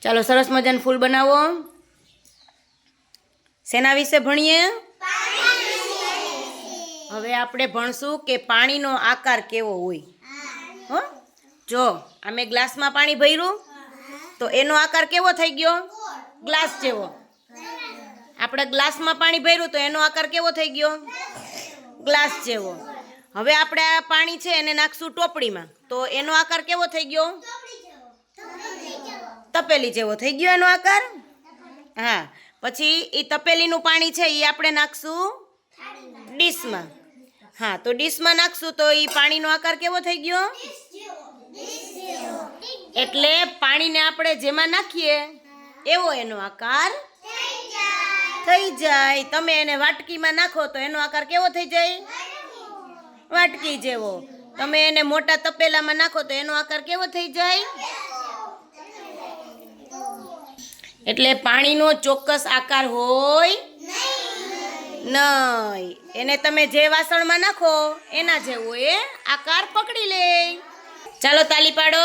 ચાલો સરસ મજાનું ફૂલ બનાવો. શેના વિશે ભણીએ? હવે આપણે ભણશું કે પાણીનો આકાર કેવો હોય. હો, જો અમે ગ્લાસમાં પાણી ભર્યું તો એનો આકાર કેવો થઈ ગયો? ગ્લાસ જેવો. આપણે ગ્લાસમાં પાણી ભર્યું તો એનો આકાર કેવો થઈ ગયો? ગ્લાસ જેવો. હવે આપણે આ પાણી છે એને નાખશું ટોપડીમાં તો એનો આકાર કેવો થઈ ગયો? તપેલી જેવો થઈ ગયો એનો આકાર. હા, પછી એ તપેલીનું પાણી છે એ આપણે નાખશું ડીશમાં. હા, તો ડીશમાં નાખશું તો એ પાણીનો આકાર કેવો થઈ ગયો? એટલે પાણીને આપણે જેમાં નાખીએ એવો એનો આકાર થઈ જાય. તમે એને વાટકીમાં નાખો તો એનો આકાર કેવો થઈ જાય? વાટકી જેવો. તમે એને મોટા તપેલામાં નાખો તો એનો આકાર કેવો થઈ જાય? એટલે પાણીનો ચોક્કસ આકાર હોય નહીં. એને તમે જે વાસણમાં નાખો એના જેવો એ આકાર પકડી લે. ચાલો તાલી પાડો.